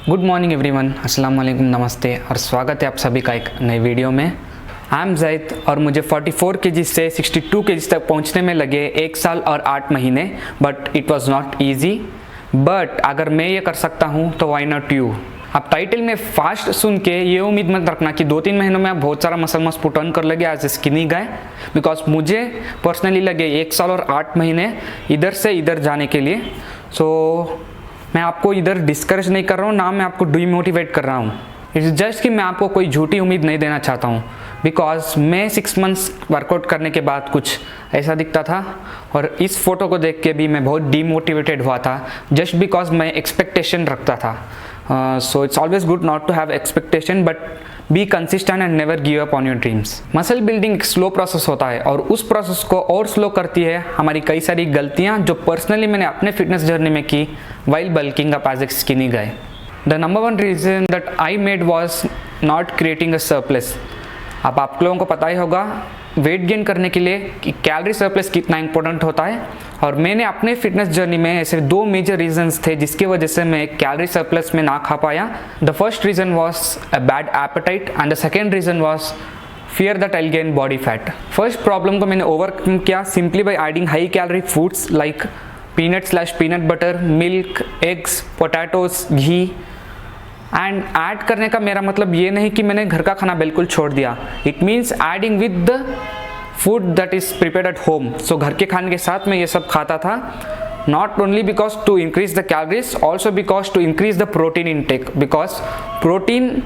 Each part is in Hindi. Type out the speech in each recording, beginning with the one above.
गुड मॉर्निंग एवरीवन, अस्सलाम वालेकुम, नमस्ते और स्वागत है आप सभी का एक नए वीडियो में। आई एम जैद और मुझे 44 केजी से 62 केजी तक पहुंचने में लगे 1 साल और 8 महीने, but it was not easy. But अगर मैं ये कर सकता हूँ तो वाई नॉट यू। आप टाइटल में फास्ट सुन के ये उम्मीद मत रखना कि 2-3 महीनों में आप बहुत सारा मसल मास पुट ऑन कर लगे as a skinny guy, because मुझे पर्सनली लगे 1 साल और 8 महीने इधर से इधर जाने के लिए। सो मैं आपको इधर डिस्करेज नहीं कर रहा हूँ, ना मैं आपको डिमोटिवेट कर रहा हूँ। इट्स जस्ट कि मैं आपको कोई झूठी उम्मीद नहीं देना चाहता हूँ, बिकॉज मैं 6 मंथ्स वर्कआउट करने के बाद कुछ ऐसा दिखता था और इस फोटो को देख के भी मैं बहुत डिमोटिवेटेड हुआ था, जस्ट बिकॉज मैं एक्सपेक्टेशन रखता था। So it's always good not to have expectation, but be consistent and never give up on your dreams. Muscle building एक स्लो प्रोसेस होता है और उस प्रोसेस को और स्लो करती है हमारी कई सारी गलतियां जो पर्सनली मैंने अपने फिटनेस जर्नी में की while bulking up as a skinny guy. The number 1 reason that I made was not creating a surplus. अब आप लोगों को पता ही होगा वेट गेन करने के लिए कि कैलोरी सरप्लस कितना इंपॉर्टेंट होता है, और मैंने अपने फिटनेस जर्नी में ऐसे 2 मेजर रीजंस थे जिसकी वजह से मैं कैलोरी सरप्लस में ना खा पाया। The first reason was a bad appetite and the second reason was fear that I'll gain body fat। First problem को मैंने ओवरकम किया simply by adding high calorie foods like peanut butter, milk, eggs, potatoes, ghee. And add करने का मेरा मतलब ये नहीं कि मैंने घर का खाना बिल्कुल छोड़ दिया, it means eating with the food that is prepared at home. So घर के खाने के साथ मैं ये सब खाता था, not only because to increase the calories, also because to increase the protein intake, because protein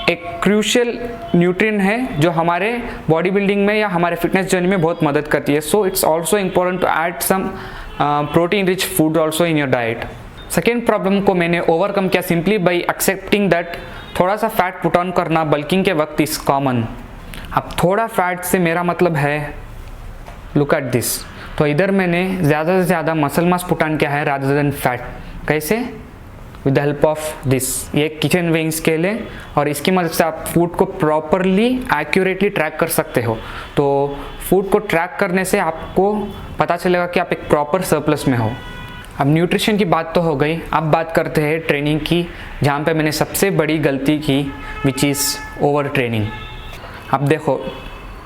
एक क्रूशियल न्यूट्रिएंट है जो हमारे बॉडी बिल्डिंग में या हमारे फिटनेस जर्नी में बहुत मदद करती है। So it's also important to add some protein rich food also in your diet. Second problem को मैंने ओवरकम किया सिंपली बाई एक्सेप्टिंग दैट थोड़ा सा फैट पुट ऑन करना बल्किंग के वक्त इज कॉमन। अब थोड़ा फैट से मेरा मतलब है, लुक एट दिस, तो इधर मैंने ज़्यादा से ज़्यादा मसल मास पुट ऑन किया है रादर देन फैट। कैसे? With the help of this, ये किचन वेइंग स्केल है और इसकी मदद से आप फूड को प्रॉपरली एक्यूरेटली ट्रैक कर सकते हो। तो फूड को ट्रैक करने से आपको पता चलेगा कि आप एक प्रॉपर सरप्लस में हो। अब न्यूट्रिशन की बात तो हो गई, अब बात करते हैं ट्रेनिंग की, जहाँ पे मैंने सबसे बड़ी गलती की, विच इज़ ओवर ट्रेनिंग। अब देखो,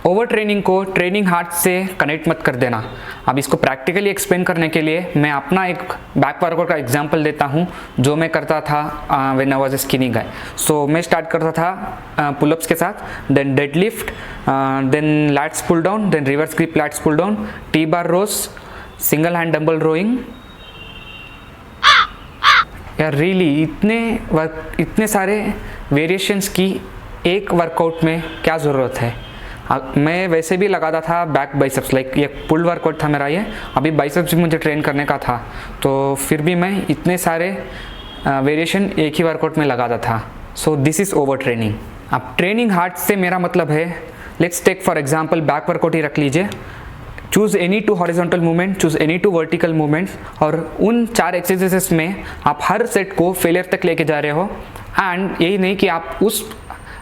ओवर ट्रेनिंग को ट्रेनिंग हार्ड से कनेक्ट मत कर देना। अब इसको प्रैक्टिकली एक्सप्लेन करने के लिए मैं अपना एक बैक वर्कआउट का एग्जांपल देता हूँ जो मैं करता था when I was a skinny guy. So मैं स्टार्ट करता था पुलअप्स के साथ, then deadlift, then lats pull down, then reverse grip lats pull down, T bar rows, single hand dumbbell rowing. यार रियली इतने सारे वेरिएशंस की एक वर्कआउट में क्या ज़रूरत है। मैं वैसे भी लगाता था बैक बाइसेप्स, लाइक ये पुल वर्कआउट था मेरा, ये अभी बाइसेप्स भी मुझे ट्रेन करने का था, तो फिर भी मैं इतने सारे वेरिएशन एक ही वर्कआउट में लगाता था। So this is over training. अब ट्रेनिंग हार्ड से मेरा मतलब है, let's take for example back workout ही रख लीजिए, choose any 2 horizontal movement, choose any 2 vertical movements, और उन 4 एक्सरसाइजेस में आप हर सेट को फेलियर तक लेके जा रहे हो। एंड यही नहीं कि आप उस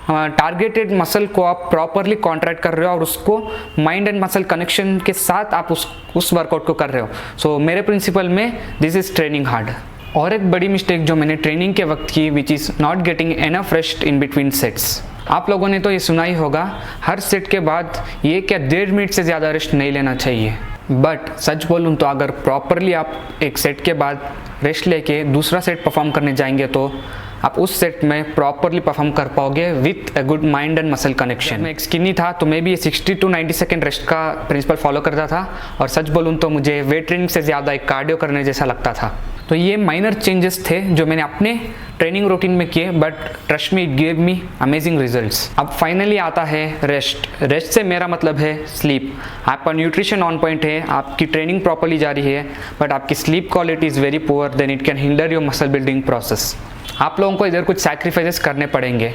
टारगेटेड मसल को आप प्रॉपरली कॉन्ट्रैक्ट कर रहे हो और उसको माइंड एंड मसल कनेक्शन के साथ आप उस वर्कआउट को कर रहे हो। सो मेरे प्रिंसिपल में दिस इज़ ट्रेनिंग हार्ड। और एक बड़ी मिस्टेक जो मैंने ट्रेनिंग के वक्त की, which is not getting enough rest in between sets. आप लोगों ने तो ये सुना ही होगा, हर सेट के बाद ये क्या 1.5 मिनट से ज़्यादा रेस्ट नहीं लेना चाहिए। बट सच बोलूँ तो अगर प्रॉपरली आप एक सेट के बाद रेस्ट लेके दूसरा सेट परफॉर्म करने जाएंगे तो आप उस सेट में प्रॉपरली परफॉर्म कर पाओगे with a good mind and muscle connection. मैं एक स्किनी था तो मैं भी 60 to 90 सेकेंड रेस्ट का प्रिंसिपल फॉलो करता था, और सच बोलूँ तो मुझे वेट ट्रेनिंग से ज़्यादा एक कार्डियो करने जैसा लगता था। तो ये माइनर चेंजेस थे जो मैंने अपने ट्रेनिंग रूटीन में किए, but trust me, it give me amazing results. अब फाइनली आता है रेस्ट। रेस्ट से मेरा मतलब है स्लीप। आपका न्यूट्रिशन ऑन पॉइंट है, आपकी ट्रेनिंग प्रॉपरली जा रही है, बट आपकी sleep quality is very poor, then it can hinder your muscle building process. आप लोगों को इधर कुछ सैक्रिफाइसेस करने पड़ेंगे।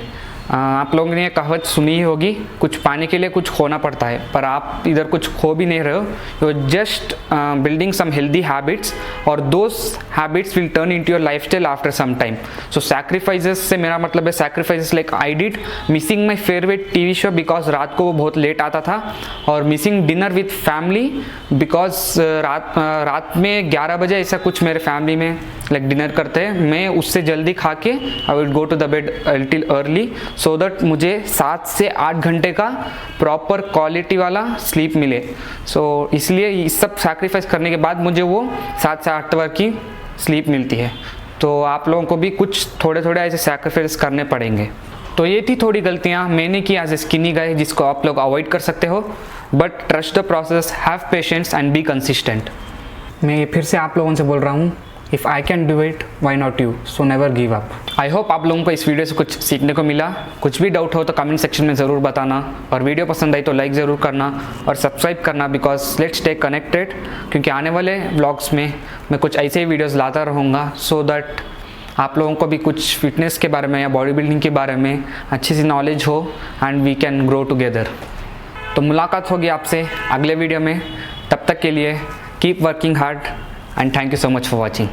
आप लोगों ने ये कहावत सुनी ही होगी, कुछ पाने के लिए कुछ खोना पड़ता है, पर आप इधर कुछ खो भी नहीं रहे हो। You just building some healthy habits और those habits will turn into your lifestyle after some time. So sacrifices से मेरा मतलब है sacrifices like I did missing my favourite TV show because रात को वो बहुत लेट आता था, और missing dinner with family because रात में 11 बजे ऐसा कुछ मेरे फैमिली में लाइक डिनर करते हैं, मैं उससे जल्दी खा के I will go to the bed little early so that मुझे 7 से 8 घंटे का प्रॉपर क्वालिटी वाला स्लीप मिले। सो इसलिए इस सब सैक्रिफाइस करने के बाद मुझे वो 7 से 8 आवर की स्लीप मिलती है। तो आप लोगों को भी कुछ थोड़े थोड़े ऐसे सैक्रिफाइस करने पड़ेंगे। तो ये थी थोड़ी गलतियाँ मैंने की एज ए स्किनी गाय, जिसको आप लोग अवॉइड कर सकते हो, but trust the process, have patience and be consistent. मैं फिर से आप लोगों से बोल रहा हूँ, if I can do it why not you, so never give up. I hope आप लोगों को इस वीडियो से कुछ सीखने को मिला। कुछ भी डाउट हो तो कमेंट सेक्शन में ज़रूर बताना, और वीडियो पसंद आई तो लाइक ज़रूर करना और सब्सक्राइब करना, बिकॉज लेट्स स्टे कनेक्टेड, क्योंकि आने वाले व्लॉग्स में मैं कुछ ऐसे ही वीडियोज़ लाता रहूँगा सो दैट आप लोगों को भी कुछ फिटनेस के बारे में या बॉडी बिल्डिंग के बारे में अच्छी सी नॉलेज हो and we can grow together. तो मुलाकात होगी आपसे अगले वीडियो में, तब तक के लिए keep working hard and thank you so much for watching.